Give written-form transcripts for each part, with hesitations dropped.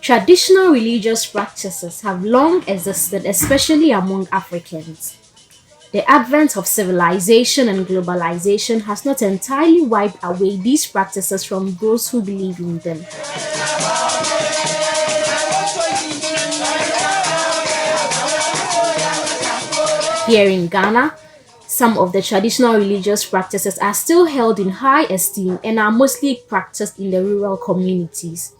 Traditional religious practices have long existed, especially among Africans. The advent of civilization and globalization has not entirely wiped away these practices from those who believe in them. Here in Ghana, some of the traditional religious practices are still held in high esteem and are mostly practiced in the rural communities.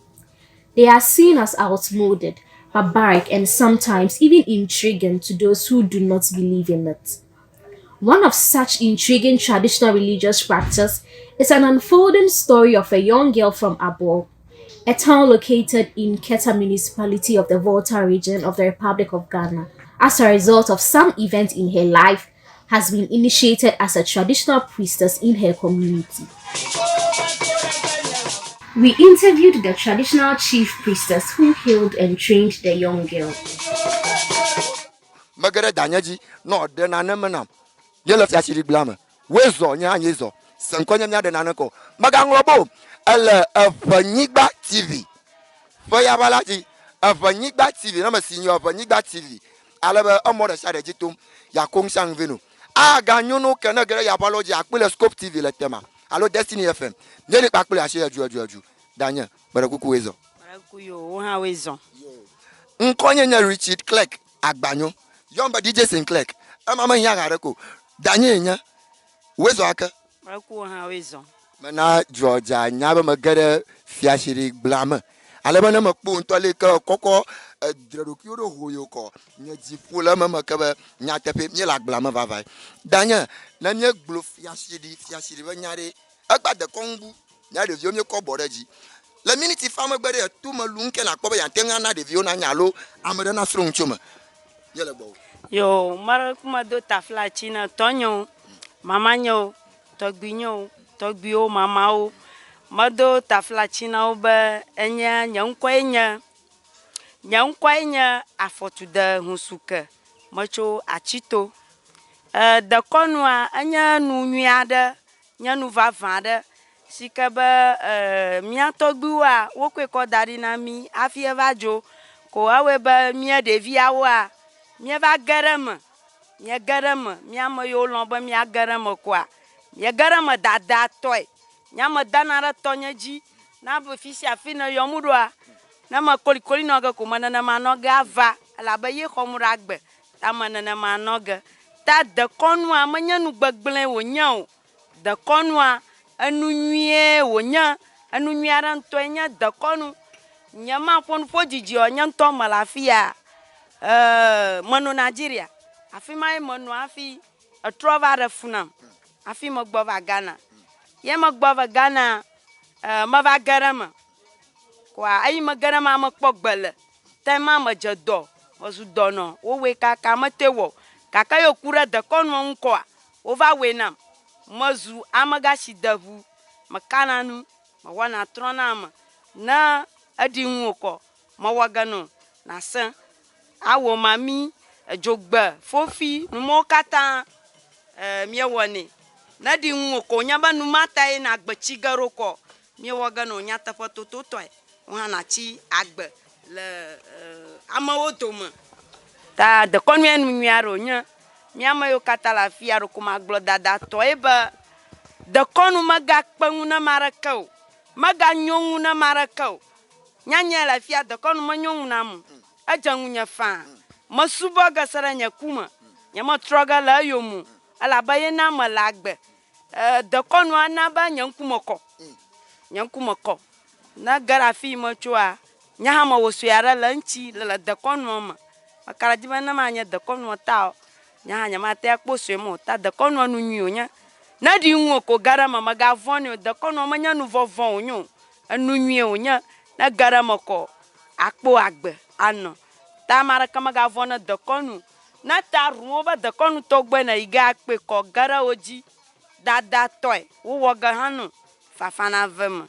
They are seen as outmoded, barbaric, and sometimes even intriguing to those who do not believe in it. One of such intriguing traditional religious practice is an unfolding story of a young girl from Abor, a town located in Keta municipality of the Volta region of the Republic of Ghana. As a result of some event in her life, has been initiated as a traditional priestess in her community. We interviewed the traditional chief priestess who healed and trained the young girl. Magara danyaji no de nanemenam yele fiashiri blame wezo nya nyezo sankonya nya de naneko maganglobo ele Ewenyigba TV foya balaji Ewenyigba TV na masinyo Ewenyigba TV alebe omoda shade jitum ya kongsang venu aga nyono kenegere ya baloji akpele scope TV le tema alo Destiny FM nyeli akpele ashe aju danya barakuku wezo barakuyo ha wezo nkonye nya Richard Clark agbanyo Yomba DJ Sinclair, mama Yagareko, Daniel, Wezo Aka, Mana Georgia, Naba Magada, Fiashiri Blama, Alabama Makun, Tolika, Coco, Drakuro, who you call, Nizifula Makaba, Natape, Nilak Blama Vavai, Danya, Nanya Blue Fiashiri, Vanyari, about the Congo, Nadi Yomi Coboraji. La minute farmer better, two malunken, a cover and Tengana, the Viona Yalo, Amadana Strong Chuma. Yo, mara kuma do tafla china tonyo, mama nyo, togbinyo, togbio mama o. Mado tafla china oba enya nyankwenya afotuda hunsuke. Macho achito. Da konwa enya nunyada, nya nuvavada. Sikaba mia togbiwa wokwe ko dari na mi afie vajo ko aweba mia devia wa. Mia va garama, mia mo yo lomba mia garama kwa. Mia garama dada toy. Nya ma danara tonyaji, na bo fisi afina yomudwa. Na ma koli noga kumana na manoga va. Ala ba ye khomuragbe. Ta manana manoga. Ta de konwa manya nu gbagblen wo nya o. De konwa anu nwie wo nya, anu nwiaran tonya de konu. Nya ma fon fojiji o nya nto malafia. Mano Nigeria afi mai mano afi a trova de funam afi magbova Ghana ye magbova Ghana ma va garama kwa ai magarama makpogbele te ma majedo ozu dono wo we kaka matewo kaka yo kura de konwo nko wo va we nam mazu Amegashie davu makananu ma wana tronam na adi nwoko ma wagano na san awo mami jogba fofi numo kata miewone na di nwoko nyaba numata e na agbachigaro ko miewoga no nyata fototo toy wana chi agbe le amawotoma ta de konwen nwiaro nya miama yo kata la fiaro kuma glo dada to eba de konu maga kpangu na marakau maga nyongu na marakau nyanya la fia de konu manyongu na mu ajangunya fa masuba gasaranya kuma nyama troga la yomu ala bayena malagbe de konwa na ba nyankumoko na garafi mochwa nyahama wosuara lanchi la de konwa ma makara dibana manya de konwa ta nyahanya mate akposu mo ta de konwa nu nyunya na di nwoko garama magavoni de konwa manya nu vovon onyo anu nwie onya na garama ko akpo agbe ano ta mara kama gavona de konu na ta ruoba de konu togbe na iga akpe ko gara oji dada toy wo woga hanu fafana vema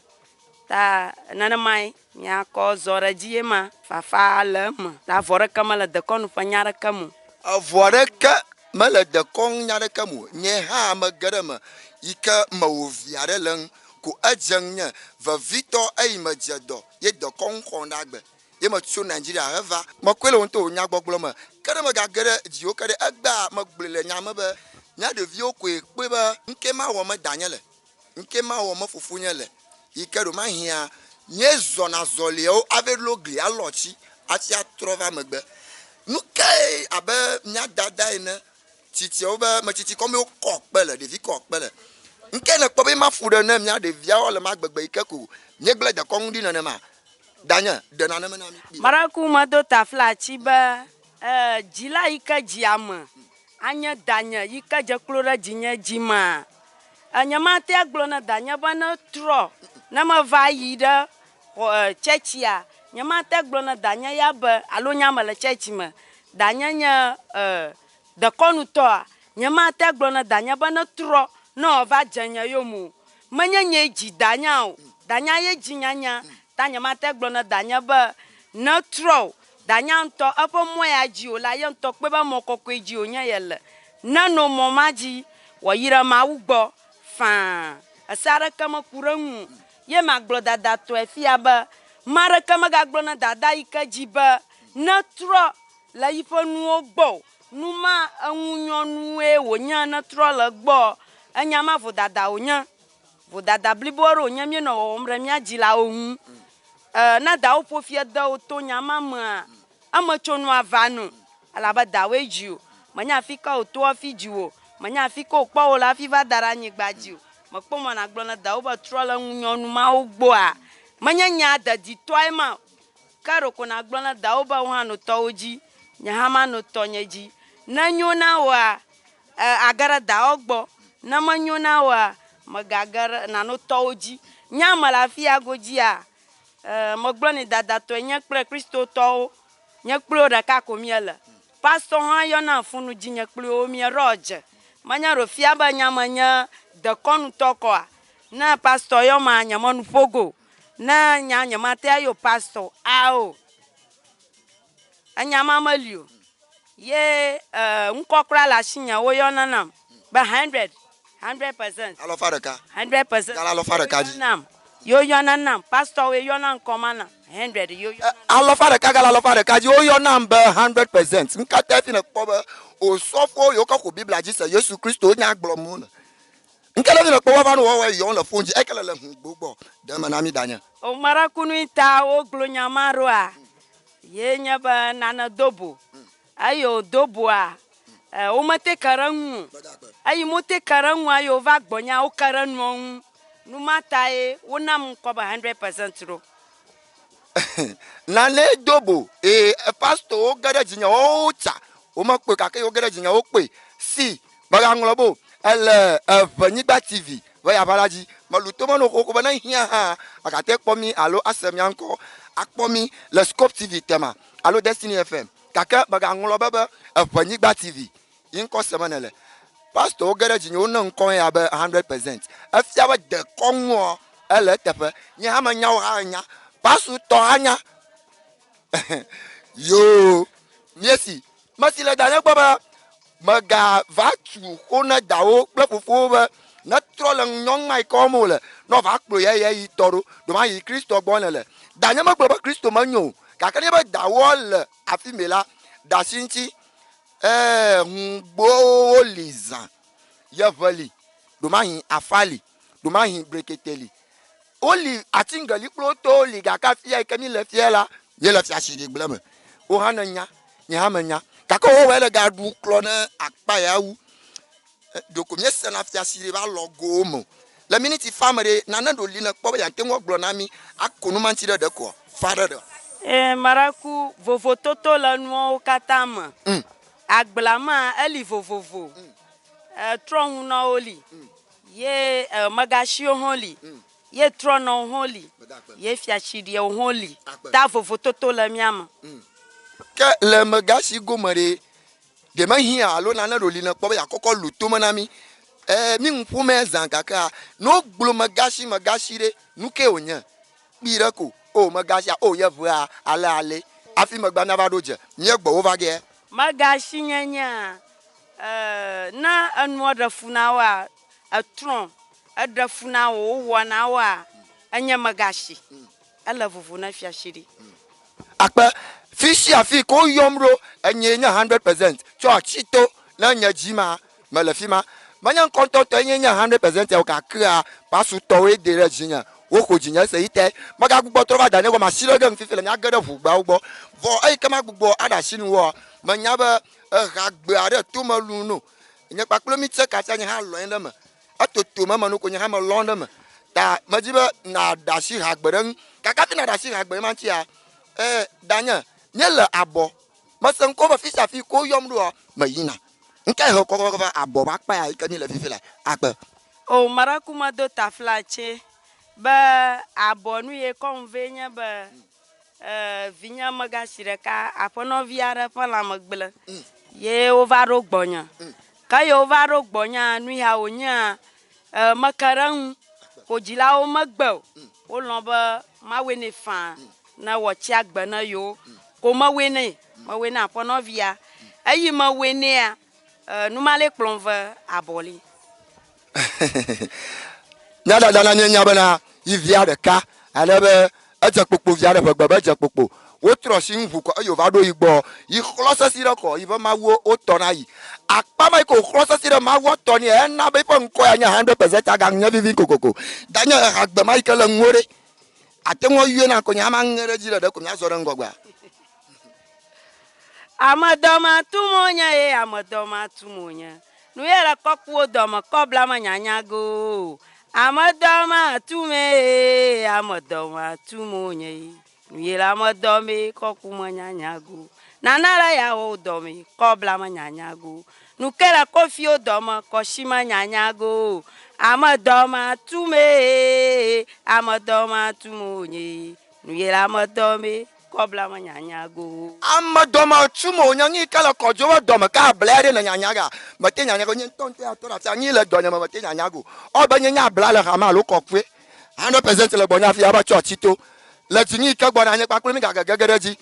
ta nana mai nya ko zora jiema fafa alama ta vora kama la de konu fanyara kamu avora ka mala de kon nyara kamu nye ha magarama ika mawoviare lang ku ajanya va vito ay majado ye de kon kondagbe ye me tso Nigeria heva me koe le wonto nya gbogblɔ me ke ne me gage ɖe dziwo ke ɖe egba me gblɔ le nya me be nya ɖeviwo koe kpe be nke ma wɔ me danye le nke ma wɔ me fofonye le yi ke ɖo ma hia nye zɔna zɔliawo ave lo gli alɔtsi ati atrɔ va megbe nu ke abe nya dada ene titiawo be me titi kɔme kɔ kpe le ɖevi kɔ kpe le nke ne kpɔ be ma fu ɖe ne mia ɖeviawo le ma gbegbe yi ke ko nye gble de kɔnu ɖi nenema danye de nane me na mi kpi Maraku mado taflatsi be dzila yi ke dziame anye danye yi ke dze klo ɖe dzinye dzima nyemate agblɔ ne danye be ne trɔ ne me va yi ɖe tsɛtsia nyemate gblɔ ne danye ya be alo nyame le tsɛtsi me danye nye dekɔnutɔa nyemate gblɔ ne danye be ne trɔ ne va dze nye yome menye nye dzi danya o danya ye dzi nyanya ta nyemate gblɔ ne danye be ne trɔ danya ŋutɔ eƒe mɔ ya dzi o la ye ŋutɔ kpe be mɔ kɔkɔe dzi o nye ye le ne no mɔ ma dzi wòyi ɖe Mawu gbɔ fãa ese aɖeke meku ɖe ŋu ye magblɔ dada tɔe fia be ma ɖeke megagblɔ ne dada yi ke dzi be ne trɔ le yiƒe nuwo gbɔ nu ma eŋunyɔnue wònye ne trɔ le gbɔ enya ma vodada wònye vodada blibo ɖe wònye míenɔ wɔwɔm ɖe mía dzilawo ŋu ne dawo ƒo fie de wo to nya ma mea eme tso nua va no elabe dawoe dzi o menye afi ke wòto afi dzi o menye afi ke wòkpɔ wo le afi va da ɖe anyigba dzi o mekpɔ mɔ nagblɔ ne dawo be trɔ le ŋunyɔnu mawo gbɔa menye nya deditɔe ma ke ɖeko nagblɔ ne dawo be wo hã no tɔwo dzi nye hã ma no tɔnye dzi ne nyo na woa age ɖe dawo gbɔ ne menyo na woa megage ɖe nano tɔwo dzi nyame le afia godzia megblɔ ne dadatɔe nye kple kristotɔwo nye kple wo ɖeka ko miele pastor hã yɔna funu dzi nye kple wo mieɖɔ dze menye ɖo fia be nyame nye dekɔnutɔ kɔa ne pastor yɔma nyemenu ƒogo ne nya nyemate ayo pastor ao enya ma meli o ye ŋkɔkura le asinye wo yɔna nam be 100% alɔfa ɖeka 100% gale alɔfa ɖeka dzi nam yo yɔna nam pastor we yɔna ŋkɔma nam 100 yo yɔna alɔfa ɖeka gale alɔfa ɖeka dzi woyɔnam be 100% nkata fi ne kpɔ be osɔfo yiwo ke xɔ biblia dzi se Yesu Kristo nya gblɔ mu le nke le fi ne kpɔ wova no wɔwɔ yɔn le fon dzi eke le hu gbogbo de me na mi danye o marakunu ta wo glo nyama roa ye nye be nane dobo ayo doboa o mate karangu ayi mote karangu ayo va gbonya o karanu nu mata e wo nam ko ba 100% ro nane dobo pastor o gade jinya o cha o ma pe kake o gade jinya o pe si baga nglobo ele Eʋenyigba TV va ya balaji maluto mano ko bana hia ha akate kpomi alo asemi anko akpomi le Scope TV tema alo Destiny FM kake baga nglobo be Eʋenyigba TV inko semanele pastor o gade jinya o na nko ya be 100% afia be de konwo ele tefe nya ha manya o ha nya pasu to anya yo miesi masile danye gbaba maga va tu kona dawo kple fofo be na trɔ le nyɔnua ko mo le no va kplo ye yi tɔro do ma yi Kristo gbɔ le danye me gblɔ be Kristo menyo kake ne be dawo le afi me la dasinti ngbo liza yeveli do ma yi afali do ma yi breketeli oli atingali kplo to li gaka fia kemi le fia la ye le fia shiri gbleme o hananya nye hamanya kaka o wele ga du klo na akpa ya wu dokumye sena fia shiri ba logo mo le minute famere na na do li na kpo ya tenwo glo na mi akonu manti de ko fara de maraku vovototo le nuwo katama agblama eli vovovo tronhu na oli ye Amegashie holi ye trono holi ye fia shiri holi ta vovototo le miama ke le Amegashie gomere de ma hia alo na na do li na kpo ya kokko luto ma na mi mi nfu me zan kaka no glo Amegashie de nuke onya bire ko o Amegashie o ye vua ale afi magba na ba doje nye gbo wo va ge Amegashie nyanya na anu de funawa atron adafuna wo wona wa anya Amegashie ele vovo na fia shiri akpa fishi afi ko yomro enyenya 100% cho chito na nyajima malafima manya konto to enyenya 100% ya ka kra pasu to we de rejinya wo ko jinya se ite maga gbugbo to ba dane ko ma siro dem fifele nya gede fugba ugbo vo ai kama gbugbo ada shinu wo manya ba ragbe are to malu no nya paklo mi tse ka nya ha lo ndem atoto mama no ko nya ha ma lo ndem ta majiba na dashi hagberen kakati na dashi hagbe man tia danya nyele abo masan ko ba fisa fi ko yom do mayina nka ho ko ba abo ba pa ya ikani le fifila akpa o marakuma do taflache ba abo nu ye convenya ba vinya magashire ka apono viara pa la magbele ye ovaro gbonya ka ye ovaro gbonya nu ya onya makaran ko jila o magbo o lo ba mawe ne fa na wo chi agba na yo ko mawe na apono via ayi mawe ne a nu male plonve aboli nyada dana nyanya bana ivia de ka alebe aja popo via de gbagba aja popo wo trosi nvu ko ayo va do igbo yi khlosa sira ko yi ba mawo o tona yi akpa mai ko khlosa sira mawo toni e na be pon ko anya 100% aga nya vivi kokoko danya agba mai kala ngore atenwo yue na ko nya ma ngere jira de ko nya zoro ngogba amadoma tumonya nu yela kokwo doma kobla manyanya go amadoma tumonya nu yela amadome kokwu manyanya go nanara ya o domi kobla manyanya go nu kela kofi o doma koshima nyanya go amadoma tumonya nu yela amadome kobla manyanya go amadoma chumo nyangi kala kojo doma ka blere na nyanyaga mate nyanyago nyen tonte atora sa nyi le donya mate nyanyago o ba nyanya blala ha ma lo kokwe 100% le bonya fi aba chito le tinyi ka gbona anya pakwe mi gaga gegereji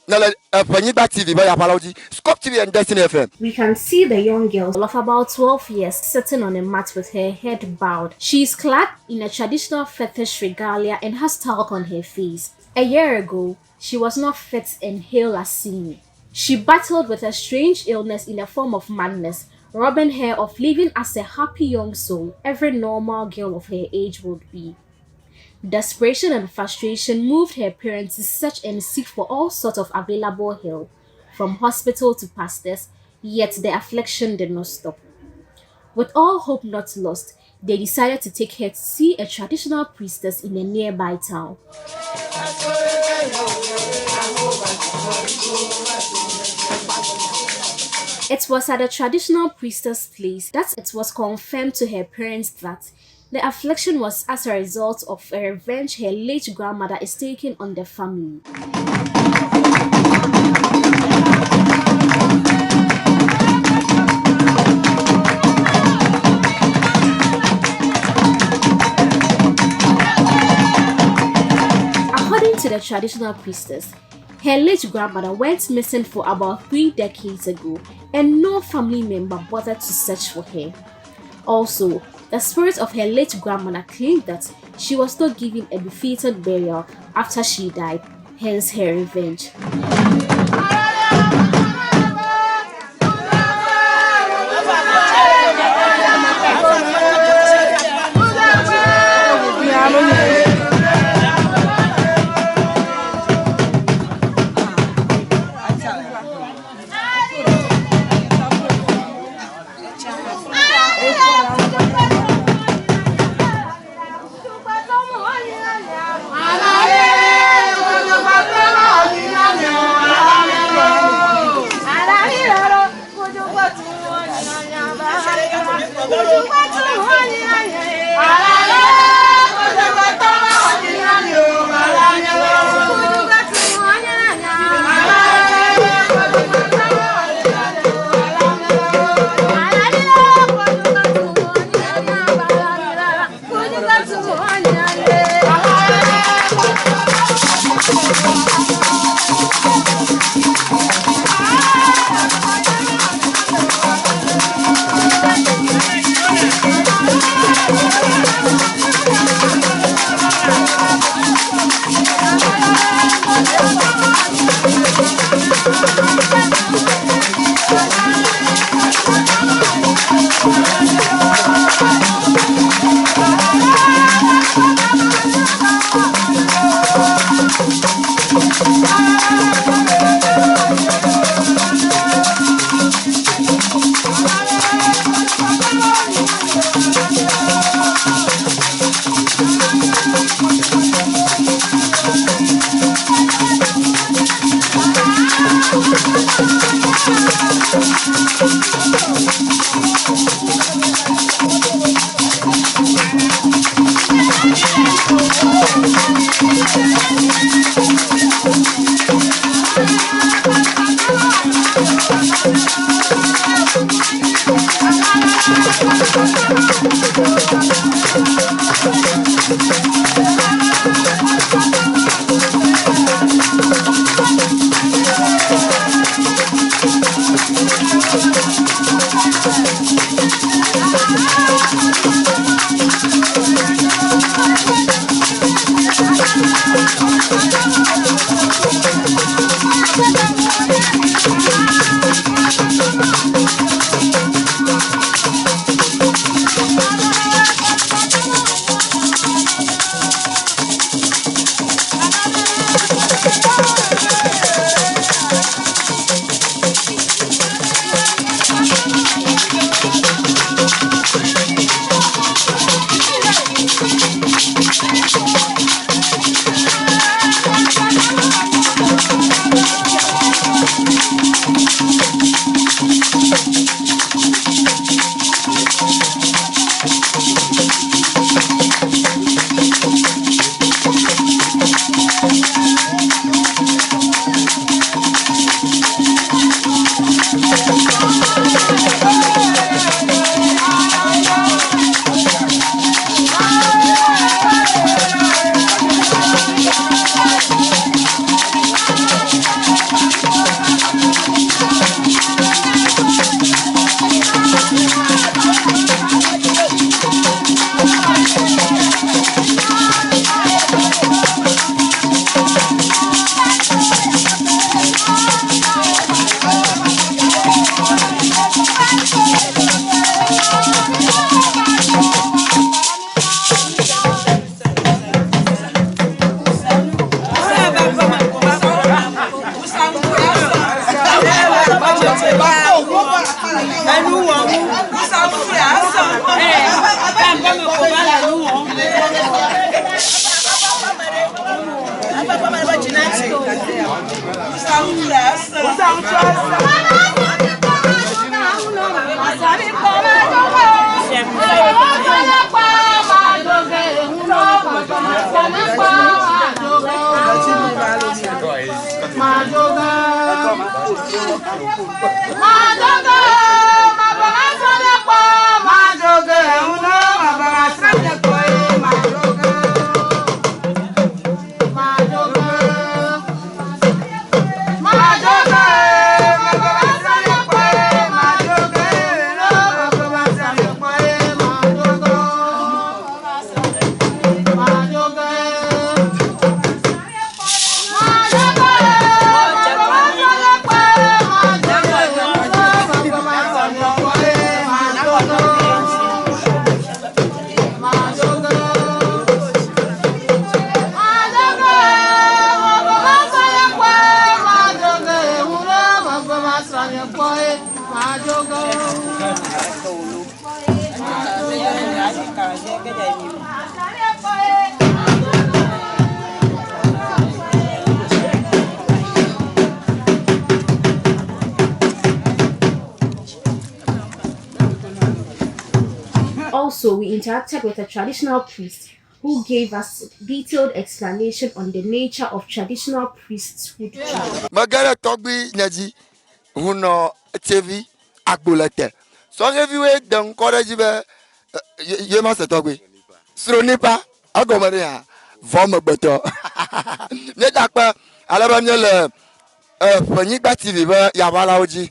na le Ewenyigba TV ba ya palaoji Scope TV and Destiny FM. We can see the young girl of about 12 years sitting on a mat with her head bowed. She is clad in a traditional fetish regalia and has talc on her face. A year ago, she was not fit and hale as seen. She battled with a strange illness in the form of madness, robbing her of living as a happy young soul every normal girl of her age would be. Desperation and frustration moved her parents to search and seek for all sorts of available help, from hospital to pastors, yet the affliction did not stop. With all hope not lost, they decided to take her to see a traditional priestess in a nearby town. It was at a traditional priestess place that it was confirmed to her parents that the affliction was as a result of a revenge her late grandmother is taking on the family. According to the traditional priestess, her late grandmother went missing for about 3 decades ago and no family member bothered to search for her. Also, the spirit of her late grandmother claimed that she was not given a befitting burial after she died, hence her revenge. Also, we interacted with a traditional priest who gave us detailed explanation on the nature of traditional priesthood. Magara Togbi Naji, Huno TV, Akbulete. So if you wait, don't encourage you must Togbi. Sronipa, Agomaria, Voma Beto. Netakpa, Alabama, Ewenyigba TV, Ewelanguagetelevision.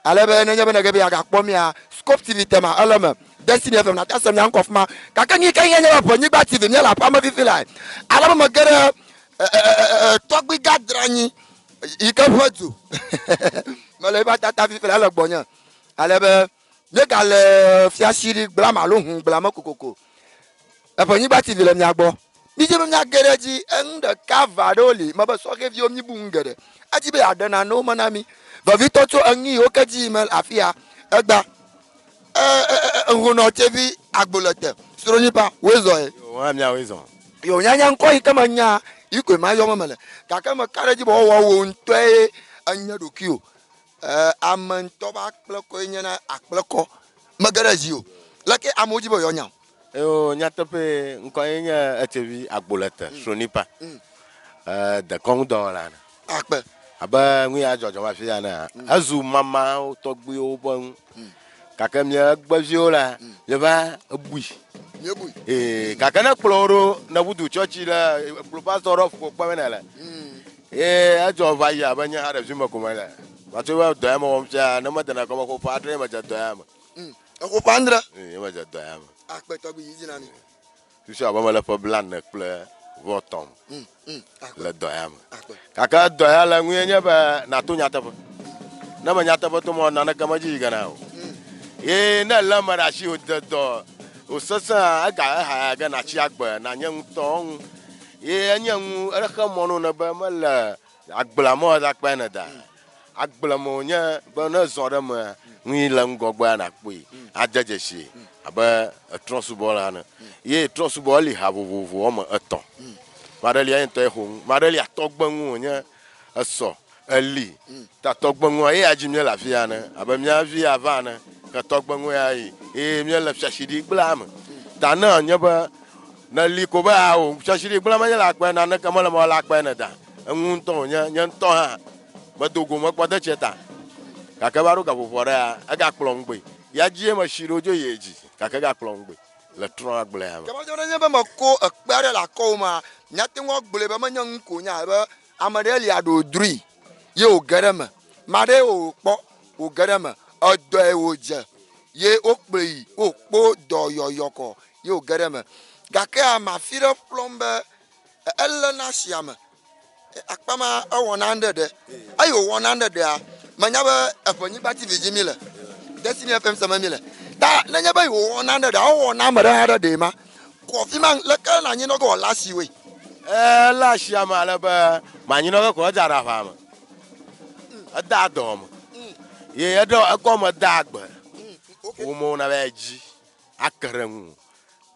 Alabama, Never Scope TV tema, Alama. Destiny FM na tasem nyank of ma kakani kan yenye Ewenyigba TV ne la pa ma fi like alaba magara Togbi gadranyi ikafotu male ba tata fi la gbonya alaba ne kale fiashiri bla malun bla makokoko Ewenyigba TV le mi agbo Dije mnya gereji ende kavaroli mabe soke vi omni bungere. Aji be adena no manami. Va vito to angi okaji mel afia. Egba ngono TV agbolete. Stroni pa wezo e. Wa mia wezo. Yo nyanya nko ikama nya ikwe ma yo mamele. Kaka ma kareji bo wo ntwe anya dokio. Amanto ba akpleko nyana akpleko magaraji o. Lake amoji bo yo nya. Yo nyatape nko nya TV agbolete stroni pa. De kongdo la. Akpe. Aba ngwi ajojo wa fia na. Azu mama to gbe o bon. Kaka mia gbavio la. Le ba bui. Kaka na kloro na budu church la pro pastor of ko pa la. Ajo va ya banya ara zuma kuma la. Watu wa do ama wamcha na mata na kama ko padre ma ja do ama. Ko pandra? Ma ja do ama. Akpe to bi yizi nani. Tusi aba mala fa blan na ple votom. Le do ama. Kaka do ya la ngwenya ba na to nyata fa. Na ma nyata fa to mo na kama ji gana o. Na la mara shi o do. O sasa aga ha ga na chi agba na nyang tong. Anyang ara ka mono na ba mala agbla mo da pa na da. Agbla mo nya ba na zora ma ngi la ngogba na pe. Ajaje shi. Aba trosubola na. Trosuboli ha vovo o ma eton. Madali en to ehun, madali atogbanwu nya aso ali. Ta togbanwu ajimye la fia na. Aba mia vi avana. Ka togbanwu ai mi la shashidi gblam ta na nya ba na liko ba o shashidi gblam nya la pa na ka mala la pa na da ngun to nya to ha ba dogo mo pa da cheta ka ka baru ka fofora aga klongbe ya jie ma shirojo yeji ka ka ga klongbe le tron gblam ka ba jona nya ba mako akpare la ko ma nya tin wo gbule ba ma nya nko nya ba amadeli ado 3 ye o garama made o po o garama odo e woje ye okpei okpo do yoyoko ye ogereme gake ama fire plombe elena siame akpama 100 ayo 100 a manyaba Ewenyigba TV jimile Destiny FM sama mile da nanya ba yo 100 a o na mara hada de ma ko fi man le ka na nyino go la siwe la siama la ba ma nyino ko jara fa ma ada dom ye edo akoma dagba umo na beji akarangu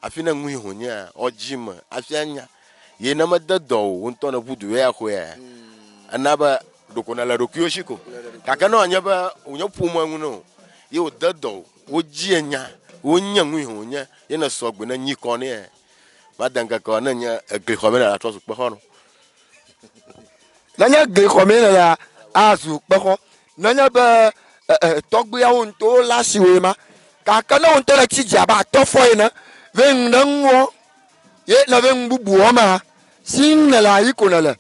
afina ngwi honya ojima afianya ye na madado wonto na budu ya ho ya anaba dokona la dokyoshiko kakana onya ba onya pumu angu no ye odado ojienya onya ngwi honya ye na sogbe na nyiko ne madanga ko na nya eglihomena la tosu pe hono nanya eglihomena la azu pe ho nanya ba togbe ya wonto la siwe ma kakana wonto la chija ba to foina ven nanwo ye na ven bubu ma sin la ikona la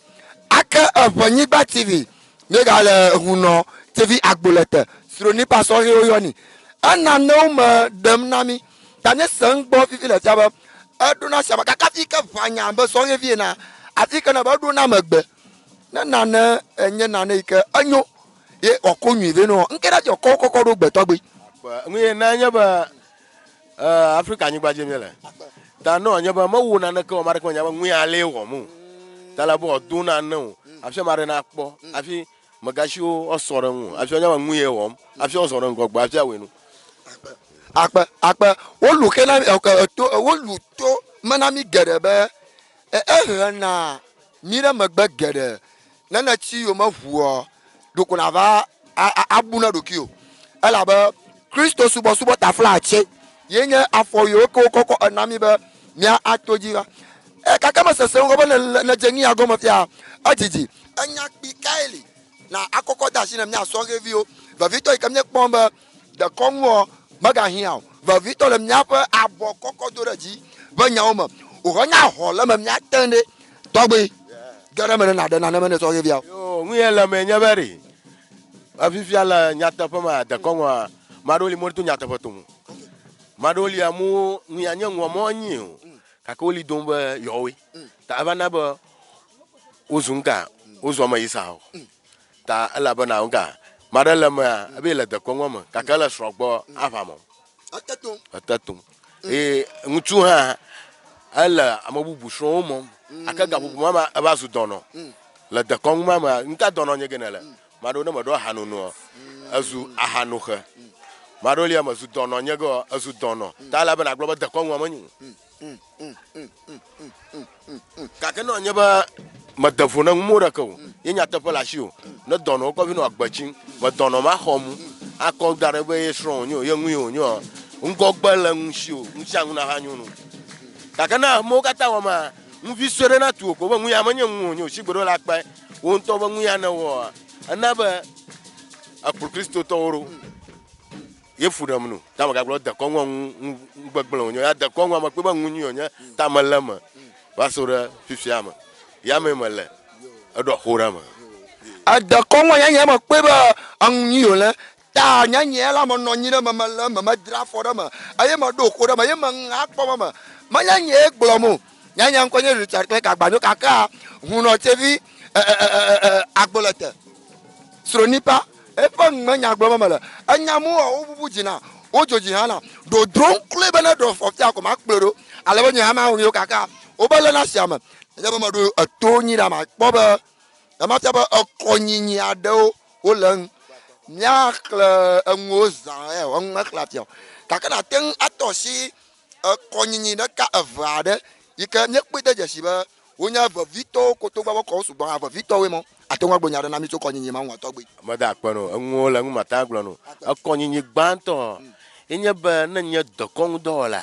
aka Ewenyigba TV ne ga le huno TV agbolete stroni pa so he oyoni ana no ma dem nami tane sang bo fifi la jaba aduna shaba kaka fi ka fanya ba so he fi na afika na ba do na magbe na na enye na na ike anyo ye okonyu ve no nkera je kokoko do gbetogbe ngi na nya ba Africa nyi gbaje mele ta no nya ba mawu na ko mare ko nya ba nwi ale wo mu ta la bo duna no afia mare na akpo afi Amegashie o soro mu afia nya ba nwi e wo afia o soro ngogba afia we nu akpa wolu kena to wolu to manami gerebe na mira magba gere na chi yo ma vuo dokuna va abuna dokio ala ba Christo subo ta flache yenye afo yo ko anami ba mia atojiwa kaka ma sese ngo ba na jengi agoma fia ajiji anya pikaili na akoko dashi na mia so review va vito ikamne pomba de kongo magahia va vito le mia pa Abor koko doraji ba nyaoma o nya hola ma mia tende togbe gara me na de na me so review yo nguyela me nyabari afifia la nyata pa ma de kongo madoli mortu nyata pa tumu madoli amu nyanya ngwa nyi kakoli domba yowe ta bana ba uzunga uzoma isao ta ala bana unga madala ma abela de kongo ma kakala srogbo afamo atatum ngutu ha ala amabubu shon mo akaga bubu mama abasu dono la de kong mama nta dono nye genele mado na mado hanu no azu ahanu khe mado lia mazu dono nye go azu dono ta la bana globa de kong mama nyu kakeno nye ba madafuna ngmura ko yenya ta pala shiu na dono ko vino agbachin ma dono ma homu akọ dare be shron nyo yenwu yo ngo gbala nshiu nshang na hanyunu kakana mo kata wa ma mvi sore na tu ko nwu ya manye nwu nyo shigboro la pa won to ba nwu ya na wo anaba akuru kristo toro ye fudam nu ta ma ga glo da ko nwu ngbagblo nyo ya da ko nwu ma pe ba nwu nyo nya ta malama ba sore fifiama ya me male ado horama ada ko nwu ya ma pe ba anyu le ta nya nya la mo no nyi na ma dra for ma aye ma do ko ma ye ma akpo ma nya nya egbomo nya nya nkonye Richard Clark agbanu kaka huno TV agbolete sronipa e pa nya agbomo ma la anya mu o bubu jina ojoji hala do dron klebe na do of ta ko ma kploro ale nya ma hu yo kaka o bele na siama nya ba ma do atonyi da ma boba ma ta ba akonyinyi ado o lan nyakle ngoza on maklapio kakana ten atoshi konyinyi na ka avade yika nyekpede jesiba onya va vito ko to gba ko sugbon ava vito we mo atonwa gbonya na mi to konyinyi ma won to gbe mada pano ngola ngmata glo akonyinyi gbanto enye ba na nye dokong dola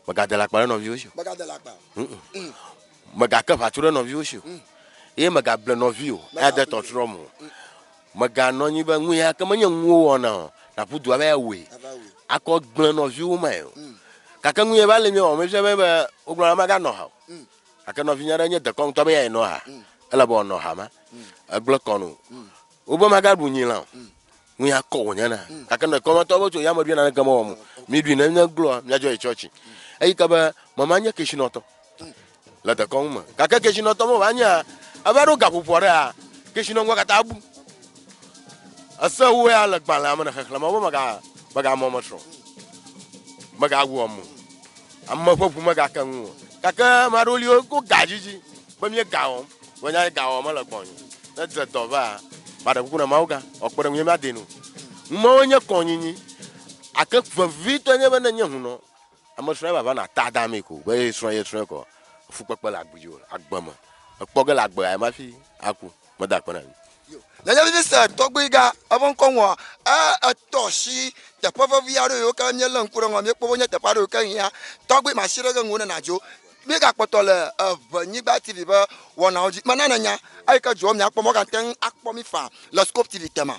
magadela kpara no viosho magadela kpa magaka fatura no viosho e magable no vio ade to tromo magano nyi ba nwu ya kama nwu wona na pudu aba we akọ gblan no viu ma yo kaka nwu ya ba le mi o me se be ogblan ma ga no ha aka no vinyara nye de kon to be ya no ha ala bo no ha ma aglo konu obo ma ga bunyi la nwu ya ko wonya na kaka no ko ma to bo to ya ma bi na ga mo mi bi na nya glo nya jo church ayi ka ba mama nya keshinoto la de kon ma kaka keshinoto mo ba nya abaro ga pupora keshino ngwa kata abu asa we ala gbala ma na khakla ma maga momatro maga womu amma popu maga kanwo kaka maroli ko gajiji ba mi gawo wanya gawo ma la gbonyo na je doba ba da kuna mauga okpere mi ma denu mo onye konyinyi aka vito nye ba na nye huno amma sura baba na tada mi ko ba sura ye sura ko fu pepe la gbujo agbama okpoge la gba ma fi aku mo da pona na ya bi se togbiga abon konwo atoshi te povo viaro yo ka nye lan kuro ngam ye povo nye te paro ka ya togbi ma shire ga ngone na jo bi ga potole Ewenyigba TV ba wona oji manana nya ai ka jo mi akpo mo ga ten akpo mi fa la scope TV tema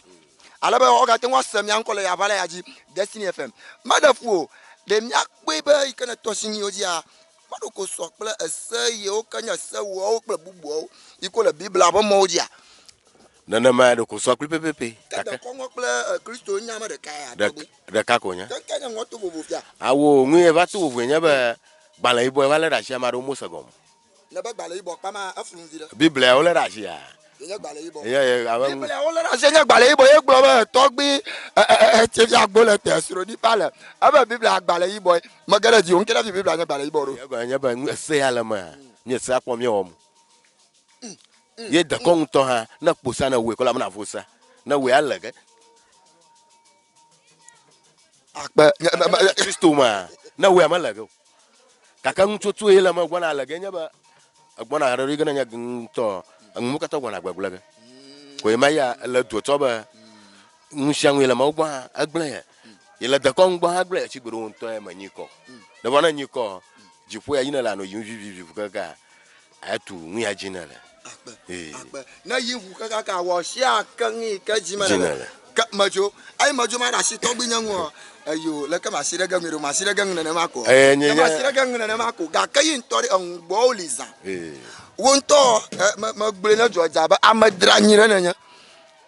ala ba o ga ten wa sem ya nkole ya bala ya ji Destiny FM madafu de mi akpo ba ikana toshi ni oji a madoko so pele ese ye o kanya se wo o pele bubu o ikola bibla ba mo oji a nana ma do ko so pepepe kaka ko ngokle Kristo nya ma de kaya de kakonya kanya ngoto bobo fia awo nwe ba to wo nya ba gbala ibo ba le da sia ma do mo sagom na ba gbala ibo pa ma afun vira bible o le da sia nya gbala ibo ye awan bible o le da sia nya gbala ibo ye gbo ba to gbi che fi agbole te suro di pale aba bible agbala ibo magara ji on kela fi bible nya gbala ibo ro nya ba se ala ma nye se akpo mi o mu ye de kon to ha na kposa na we ko la na fosa na we alage akpa Kristo ma na we amalage kaka ntutu ele ma gwana alage nya ba agbona harari gana nya to amu ka to gwana agbagulaga ko e maya la do to ba nshang ele ma gwa agble ele de kon gwa agble chi gboro nto e manyiko de bona nyiko jifu ya yina la no yunvivi kaka atu nwi ajina la akpa na yiwu kaka wo sia kan ka jimana ka majo ai majo ma da shi to gbinya nwo ayo le ka masire ga ngiro masire ga ngene mako masire ga ngene mako ga kayin tori on gboliza wonto ma gbele na joja ba amadra nyire na nya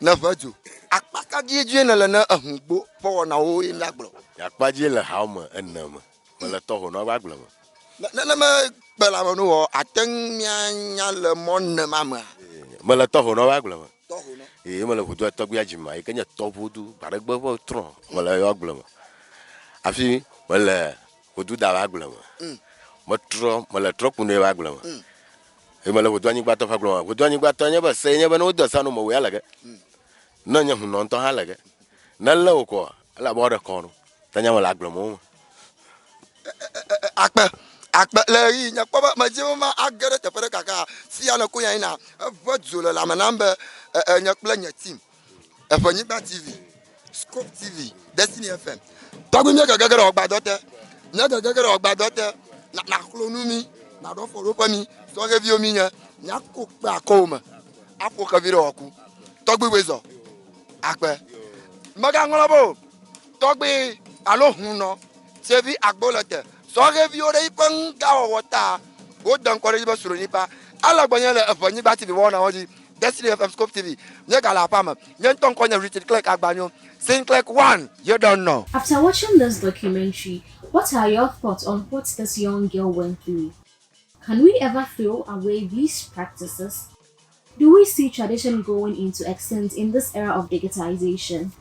na fajo akpaka giju na le na ahugbo po na o yin lagbro akpaji le hauma enama wala to ho no bagblo na ma bela mo no ateng nya le mon na mama mala to ho no bagblo to ho no mala fudu to gya jima e kanya to fudu bare gbo tron wala yo bagblo afi wala fudu da bagblo Metro, meletro kune waglo. Emele Ewenyigba to faglo. Ewenyigba to nyeba se nyeba no do sanu mo we alage. No nya hu no to halage. Na le ko la bo de kono. Tanya mo laglo mo. Akpe le yi nya kwa ma jima agere te pere kaka si ana ko yan na vodzolo la manambe nya kple nya team Ewenyigba TV Scope TV Destiny FM tagbe nya gagere ogbadote nya gagere ogbadote na klonumi na do foro pami so review mi nya ko pe akoma apo ka vire oku tagbe wezo akpe maga ngolobo tagbe alo hunno sevi agbolote so review re ipang ga wota go dan ko re ba suro nipa ala gbanya le Ewenyigba TV wona odi Destiny FM Scope TV nya gala pam nya ton ko nya Richard Click agbanyo Saint Click 1 you don't know. After watching this documentary, what are your thoughts on what this young girl went through? Can we ever throw away these practices? Do we see tradition going into extinct in this era of digitization?